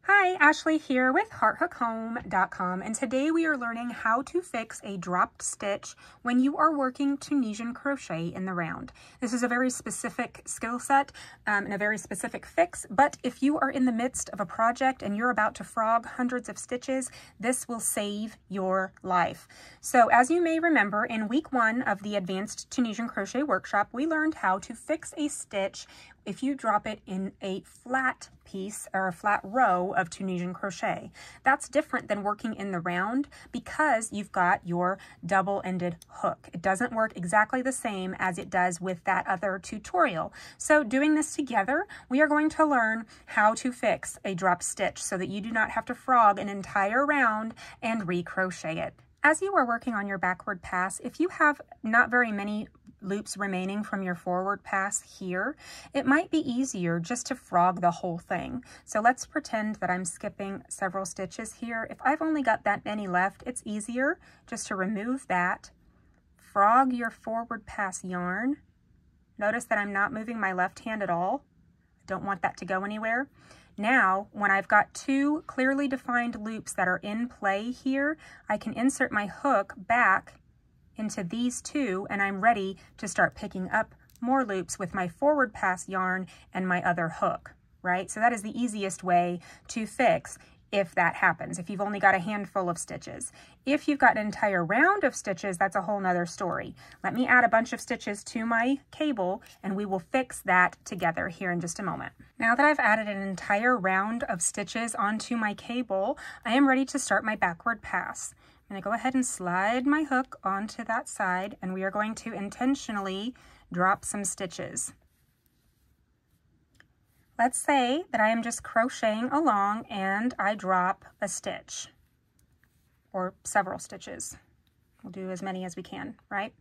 Hi, Ashley here with HeartHookHome.com, and today we are learning how to fix a dropped stitch when you are working Tunisian crochet in the round. This is a very specific skill set and a very specific fix, but if you are in the midst of a project and you're about to frog hundreds of stitches, this will save your life. So as you may remember, in week 1 of the Advanced Tunisian Crochet Workshop, we learned how to fix a stitch if you drop it in a flat piece or a flat row of Tunisian crochet. That's different than working in the round because you've got your double-ended hook. It doesn't work exactly the same as it does with that other tutorial. So doing this together, we are going to learn how to fix a drop stitch so that you do not have to frog an entire round and recrochet it. As you are working on your backward pass, if you have not very many loops remaining from your forward pass here, it might be easier just to frog the whole thing. So let's pretend that I'm skipping several stitches here. If I've only got that many left, it's easier just to remove that, frog your forward pass yarn. Notice that I'm not moving my left hand at all. I don't want that to go anywhere. Now, when I've got 2 clearly defined loops that are in play here, I can insert my hook back into these 2, and I'm ready to start picking up more loops with my forward pass yarn and my other hook, right? So that is the easiest way to fix if that happens, if you've only got a handful of stitches. If you've got an entire round of stitches, that's a whole nother story. Let me add a bunch of stitches to my cable and we will fix that together here in just a moment. Now that I've added an entire round of stitches onto my cable, I am ready to start my backward pass. I'm going to go ahead and slide my hook onto that side, and we are going to intentionally drop some stitches. Let's say that I am just crocheting along and I drop a stitch or several stitches. We'll do as many as we can, right?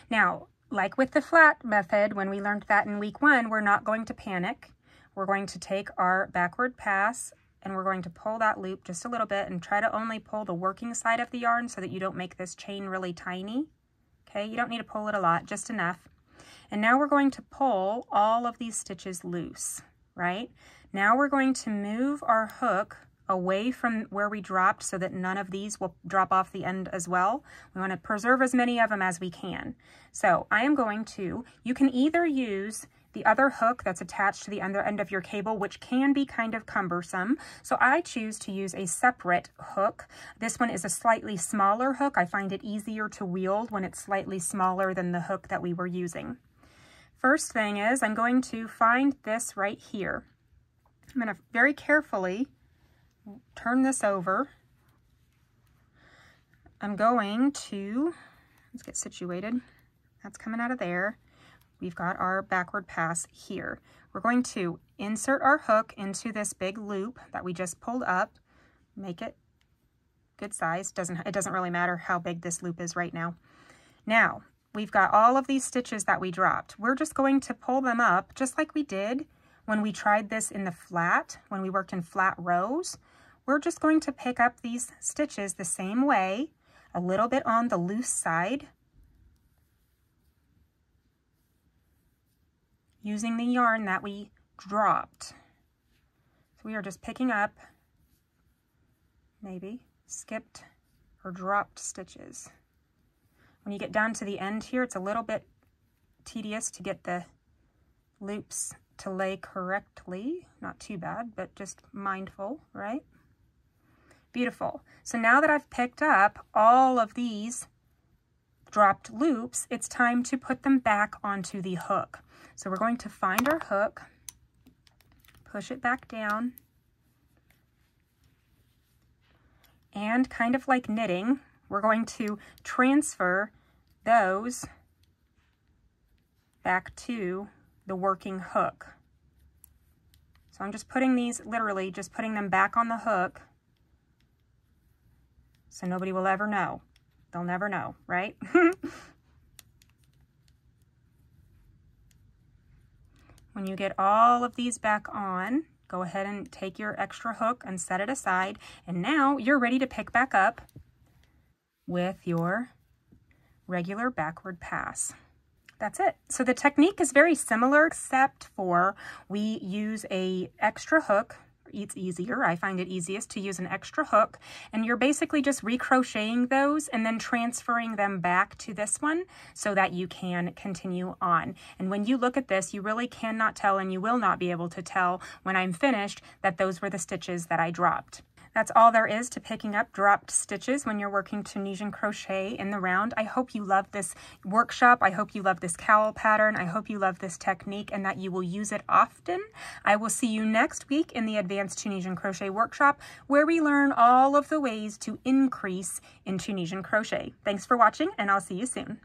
Now, like with the flat method, when we learned that in week 1, we're not going to panic. We're going to take our backward pass and we're going to pull that loop just a little bit and try to only pull the working side of the yarn so that you don't make this chain really tiny. Okay, you don't need to pull it a lot, just enough. And now we're going to pull all of these stitches loose, right? Now we're going to move our hook away from where we dropped so that none of these will drop off the end as well. We want to preserve as many of them as we can. So I am going to, you can either use the other hook that's attached to the other end of your cable, which can be kind of cumbersome. So I choose to use a separate hook. This one is a slightly smaller hook. I find it easier to wield when it's slightly smaller than the hook that we were using. First thing is I'm going to find this right here. I'm going to very carefully turn this over. I'm going to, let's get situated. That's coming out of there. We've got our backward pass here. We're going to insert our hook into this big loop that we just pulled up, make it good size. It doesn't really matter how big this loop is right now. Now, we've got all of these stitches that we dropped. We're just going to pull them up just like we did when we tried this in the flat, when we worked in flat rows. We're just going to pick up these stitches the same way, a little bit on the loose side, using the yarn that we dropped. So we are just picking up maybe skipped or dropped stitches. When you get down to the end here, it's a little bit tedious to get the loops to lay correctly. Not too bad, but just mindful, right? Beautiful. So now that I've picked up all of these dropped loops, it's time to put them back onto the hook. So we're going to find our hook, push it back down, and kind of like knitting, we're going to transfer those back to the working hook. So I'm just putting these, literally just putting them back on the hook so nobody will ever know. They'll never know, right? When you get all of these back on, go ahead and take your extra hook and set it aside. And now you're ready to pick back up with your regular backward pass. That's it. So the technique is very similar, except for we use a extra hook It's easier. I find it easiest to use an extra hook, and you're basically just recrocheting those and then transferring them back to this one so that you can continue on. And when you look at this, you really cannot tell, and you will not be able to tell when I'm finished, that those were the stitches that I dropped. That's all there is to picking up dropped stitches when you're working Tunisian crochet in the round. I hope you love this workshop. I hope you love this cowl pattern. I hope you love this technique and that you will use it often. I will see you next week in the Advanced Tunisian Crochet Workshop, where we learn all of the ways to increase in Tunisian crochet. Thanks for watching, and I'll see you soon.